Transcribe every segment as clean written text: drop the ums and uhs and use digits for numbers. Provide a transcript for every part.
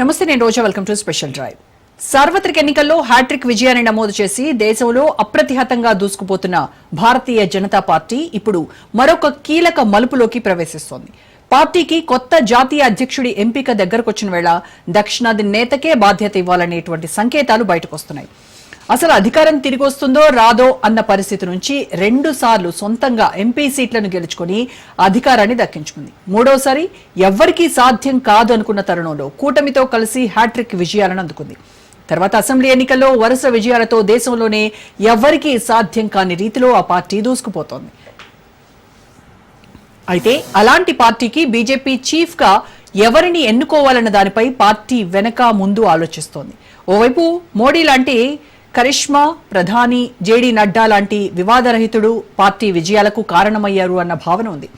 నమస్తే, నేను Roja. Welcome to special drive. సార్వత్రిక ఎన్నికల్లో హ్యాట్రిక్ విజయాన్ని నమోదు చేసి దేశంలో అప్రతిహతంగా దూసుకుపోతున్న భారతీయ జనతా పార్టీ ఇప్పుడు మరొక కీలక మలుపులోకి ప్రవేశిస్తోంది. పార్టీకి కొత్త జాతీయ అధ్యక్షుడి ఎంపిక దగ్గరకొచ్చిన వేళ దక్షిణాది నేతకే బాధ్యత ఇవ్వాలనేటువంటి సంకేతాలు బయటకొస్తున్నాయి. అసలు అధికారం తిరిగి వస్తుందో రాదో అన్న పరిస్థితి నుంచి 2 సార్లు సొంతంగా ఎంపీ సీట్లను గెలుచుకుని అధికారాన్ని దక్కించుకుంది. మూడోసారి ఎవ్వరికీ సాధ్యం కాదు అనుకున్న తరుణంలో కూటమితో కలిసి హ్యాట్రిక్ విజయాలను అందుకుంది. తర్వాత అసెంబ్లీ ఎన్నికల్లో వరుస విజయాలతో దేశంలోనే ఎవ్వరికీ సాధ్యం కాని రీతిలో ఆ పార్టీ దూసుకుపోతోంది. అయితే అలాంటి పార్టీకి బీజేపీ చీఫ్ గా ఎవరిని ఎన్నుకోవాలన్న దానిపై పార్టీ వెనక ముందు ఆలోచిస్తోంది. ఓవైపు మోడీ లాంటి కరిష్మా ప్రధాని, జేడీ నడ్డా లాంటి వివాదరహితుడు పార్టీ విజయాలకు కారణమయ్యారు అన్న భావన ఉంది.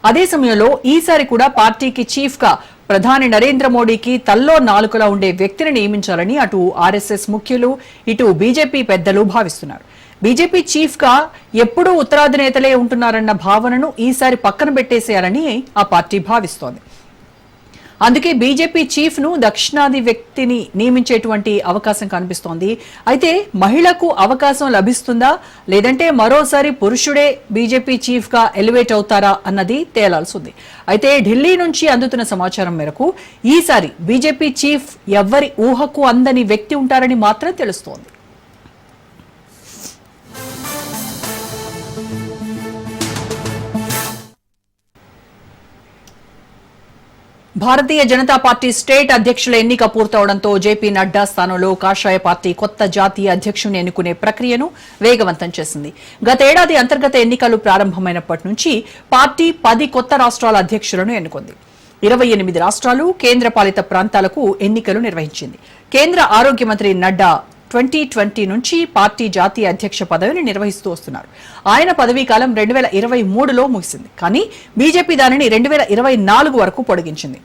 అదే సమయంలో ఈసారి కూడా పార్టీకి చీఫ్ గా ప్రధాని నరేంద్ర మోడీకి తల్లో నాలుకలా ఉండే వ్యక్తిని నియమించాలని అటు ఆర్ఎస్ఎస్ ముఖ్యులు, ఇటు బీజేపీ పెద్దలు భావిస్తున్నారు. బీజేపీ చీఫ్ గా ఎప్పుడూ ఉత్తరాది నేతలే ఉంటున్నారన్న భావనను ఈసారి పక్కన పెట్టేసేయాలని ఆ పార్టీ భావిస్తోంది. అందుకే బీజేపీ చీఫ్ ను దక్షిణాది వ్యక్తిని నియమించేటువంటి అవకాశం కనిపిస్తోంది. అయితే మహిళకు అవకాశం లభిస్తుందా, లేదంటే మరోసారి పురుషుడే బీజేపీ చీఫ్ గా ఎలివేట్ అవుతారా అన్నది తేలాల్సి ఉంది. అయితే ఢిల్లీ నుంచి అందుతున్న సమాచారం మేరకు ఈసారి బీజేపీ చీఫ్ ఎవ్వరి ఊహకు అందని వ్యక్తి ఉంటారని మాత్రం తెలుస్తోంది. భారతీయ జనతా పార్టీ స్టేట్ అధ్యక్షుల ఎన్నిక పూర్తవడంతో జేపీ నడ్డా స్థానంలో కాషాయ పార్టీ కొత్త జాతీయ అధ్యక్షుడిని ఎన్నుకునే ప్రక్రియను వేగవంతం చేసింది. గతేడాది అంతర్గత ఎన్నికలు ప్రారంభమైనప్పటి నుంచి పార్టీ 10 కొత్త రాష్ట్రాల అధ్యక్షులను ఎన్నుకుంది. 28 రాష్ట్రాలు, కేంద్రపాలిత ప్రాంతాలకు ఎన్నికలు నిర్వహించింది. కేంద్ర ఆరోగ్య మంత్రి నడ్డా 2020 నుంచి పార్టీ జాతీయ అధ్యక్ష పదవిని నిర్వహిస్తూ వస్తున్నారు. ఆయన పదవీకాలం 2023లో ముగిసింది. కానీ బీజేపీ దానిని 2024 వరకు పొడిగించింది.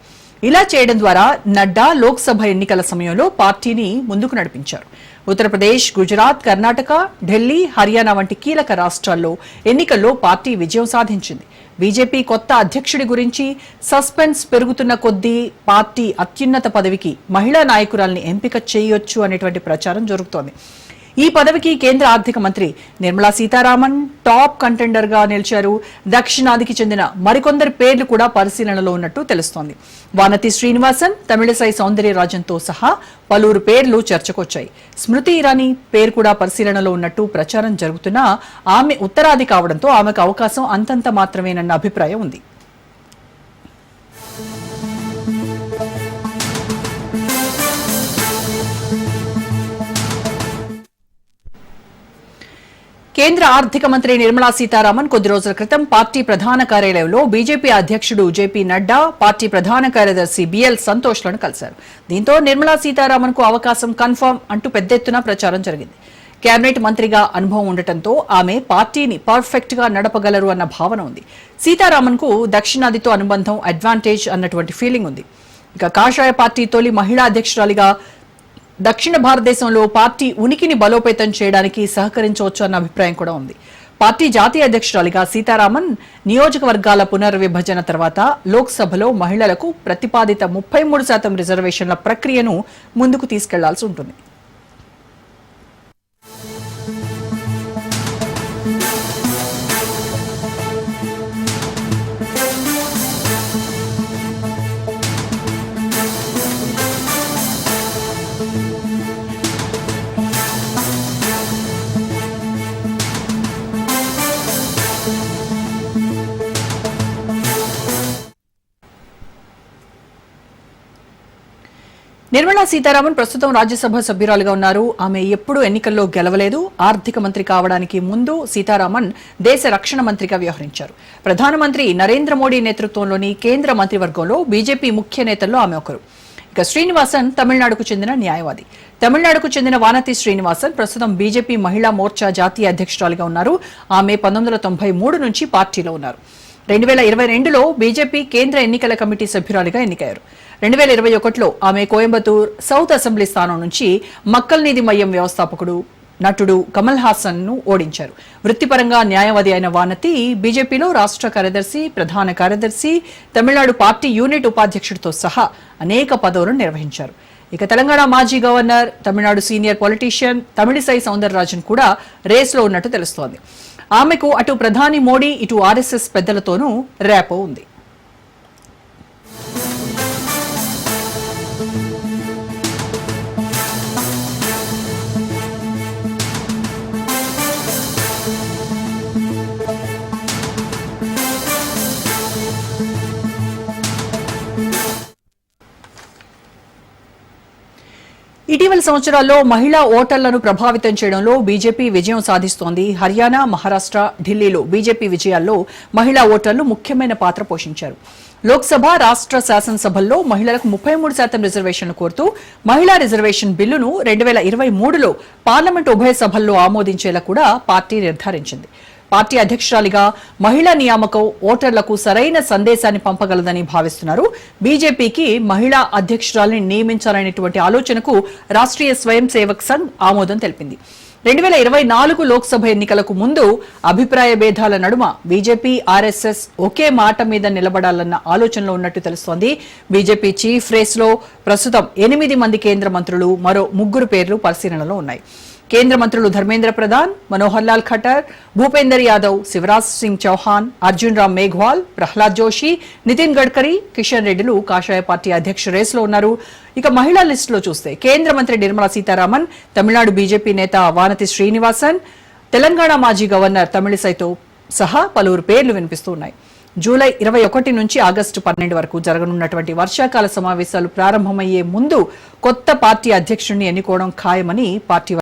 ఇలా చేయడం ద్వారా నడ్డా లోక్సభ ఎన్నికల సమయంలో పార్టీని ముందుకు నడిపించారు. ఉత్తరప్రదేశ్, గుజరాత్, కర్ణాటక, ఢిల్లీ, హర్యానా వంటి కీలక రాష్ట్రాల్లో ఎన్నికల్లో పార్టీ విజయం సాధించింది. బీజేపీ కొత్త అధ్యక్షుడి గురించి సస్పెన్స్ పెరుగుతున్న కొద్దీ పార్టీ అత్యున్నత పదవికి మహిళా నాయకురాల్ని ఎంపిక చేయొచ్చు అనేటువంటి ప్రచారం జరుగుతోంది. ఈ పదవికి కేంద్ర ఆర్థిక మంత్రి నిర్మలా సీతారామన్ టాప్ కంటెండర్ గా నిలిచారు. దక్షిణాదికి చెందిన మరికొందరి పేర్లు కూడా పరిశీలనలో ఉన్నట్టు తెలుస్తోంది. వానతి శ్రీనివాసన్, తమిళిసై సౌందర్యరాజన్తో సహా పలువురు పేర్లు చర్చకొచ్చాయి. స్మృతి ఇరానీ పేరు కూడా పరిశీలనలో ఉన్నట్టు ప్రచారం జరుగుతున్నా ఆమె ఉత్తరాది కావడంతో ఆమెకు అవకాశం అంతంత మాత్రమేనన్న అభిప్రాయం ఉంది. కేంద్ర ఆర్థిక మంత్రి నిర్మలా సీతారామన్ కొద్ది రోజుల క్రితం పార్టీ ప్రధాన కార్యాలయంలో బీజేపీ అధ్యక్షుడు జేపీ నడ్డా, పార్టీ ప్రధాన కార్యదర్శి బిఎల్ సంతోష్లను కలిశారు. దీంతో నిర్మలా సీతారామన్ కు అవకాశం కన్ఫర్మ్ అంటూ పెద్ద ఎత్తున ప్రచారం జరిగింది. కేబినెట్ మంత్రిగా అనుభవం ఉండటంతో ఆమె పార్టీని పర్ఫెక్ట్ గా నడపగలరు అన్న భావన ఉంది. సీతారామన్ కు దక్షిణాదితో అనుబంధం అడ్వాంటేజ్ అన్నటువంటి ఫీలింగ్ ఉంది. ఇక కాషాయ పార్టీ తొలి మహిళా అధ్యక్షురాలిగా దక్షిణ భారతదేశంలో పార్టీ ఉనికిని బలోపేతం చేయడానికి సహకరించవచ్చు అన్న అభిప్రాయం కూడా ఉంది. పార్టీ జాతీయ అధ్యక్షురాలిగా సీతారామన్ నియోజకవర్గాల పునర్విభజన తర్వాత లోక్సభలో మహిళలకు ప్రతిపాదిత 33% రిజర్వేషన్ల ప్రక్రియను ముందుకు తీసుకెళ్లాల్సి ఉంటుంది. నిర్మలా సీతారామన్ ప్రస్తుతం రాజ్యసభ సభ్యురాలుగా ఉన్నారు. ఆమె ఎప్పుడూ ఎన్నికల్లో గెలవలేదు. ఆర్థిక మంత్రి కావడానికి ముందు సీతారామన్ దేశ రక్షణ మంత్రిగా వ్యవహరించారు. ప్రధానమంత్రి నరేంద్ర మోడీ నేతృత్వంలోని కేంద్ర మంత్రివర్గంలో బీజేపీ ముఖ్య నేతల్లో ఆమె ఒకరు. ఇక శ్రీనివాసన్ తమిళనాడుకు చెందిన న్యాయవాది. తమిళనాడుకు చెందిన వానతి శ్రీనివాసన్ ప్రస్తుతం బీజేపీ మహిళా మోర్చా జాతీయ అధ్యక్షురాలుగా ఉన్నారు. ఆమె 1993 నుంచి పార్టీలో ఉన్నారు. 2022లో బీజేపీ కేంద్ర ఎన్నికల కమిటీ సభ్యురాలిగా ఎన్నికయ్యారు. 2021లో ఆమె కోయంబత్తూర్ సౌత్ అసెంబ్లీ స్థానం నుంచి మక్కల్ నీధి మయ్యం వ్యవస్థాపకుడు నటుడు కమల్ హాసన్ ను ఓడించారు. వృత్తిపరంగా న్యాయవాది అయిన వానతి బీజేపీలో రాష్ట్ర కార్యదర్శి, ప్రధాన కార్యదర్శి, తమిళనాడు పార్టీ యూనిట్ ఉపాధ్యక్షుడితో సహా అనేక పదవులను నిర్వహించారు. ఇక తెలంగాణ మాజీ governor, Tamil Nadu senior politician Tamilisai Soundararajan కూడా రేస్లో ఉన్నట్టు తెలుస్తోంది. ఆమెకు అటు ప్రధాని మోడీ, ఇటు ఆర్ఎస్ఎస్ పెద్దలతోనూ ర్యాపో ఉంది. ఇటీవల సంవత్సరాల్లో మహిళా ఓటర్లను ప్రభావితం చేయడంలో బీజేపీ విజయం సాధిస్తోంది. హర్యానా, మహారాష్ట్ర, ఢిల్లీలో బీజేపీ విజయాల్లో మహిళా ఓటర్లు ముఖ్యమైన పాత్ర పోషించారు. లోక్సభ, రాష్ట్ర శాసనసభల్లో మహిళలకు 33% రిజర్వేషన్లు కోరుతూ మహిళా రిజర్వేషన్ బిల్లును 2023లో పార్లమెంటు ఉభయ సభల్లో ఆమోదించేలా కూడా పార్టీ నిర్ధారించింది. పార్టీ అధ్యక్షురాలిగా మహిళా నియామకం ఓటర్లకు సరైన సందేశాన్ని పంపగలదని భావిస్తున్నారు. బీజేపీకి మహిళా అధ్యక్షురాలిని నియమించాలనేటువంటి ఆలోచనకు రాష్ట్రీయ స్వయం సేవక్ సంఘ్ ఆమోదం తెలిపింది. 2024 లోక్సభ ఎన్నికలకు ముందు అభిప్రాయ భేదాల నడుమ బీజేపీ, ఆర్ఎస్ఎస్ ఒకే మాట మీద నిలబడాలన్న ఆలోచనలో ఉన్నట్టు తెలుస్తోంది. బీజేపీ చీఫ్ రేస్లో ప్రస్తుతం 8 మంది కేంద్ర మంత్రులు, మరో 3 పేర్లు పరిశీలనలో ఉన్నాయి. కేంద్ర మంత్రులు ధర్మేంద్ర ప్రధాన్, మనోహర్ లాల్ ఖట్టర్, భూపేందర్ యాదవ్, శివరాజ్ సింగ్ చౌహాన్, అర్జున్ రామ్ మేఘ్వాల్, ప్రహ్లాద్ జోషి, నితిన్ గడ్కరీ, కిషన్ రెడ్డిలు కాషాయ పార్టీ అధ్యక్ష రేసులో ఉన్నారు. ఇక మహిళా లిస్టులో చూస్తే కేంద్ర మంత్రి నిర్మలా సీతారామన్, తమిళనాడు బీజేపీ నేత వానతి శ్రీనివాసన్, తెలంగాణ మాజీ గవర్నర్ తమిళిసైతో సహా పలువురు పేర్లు వినిపిస్తున్నాయి. జూలై 21 నుంచి ఆగస్టు 12 వరకు జరగనున్నటువంటి వర్షాకాల సమావేశాలు ప్రారంభమయ్యే ముందు కొత్త పార్టీ అధ్యక్షుడిని ఎన్నుకోవడం ఖాయమని పార్టీ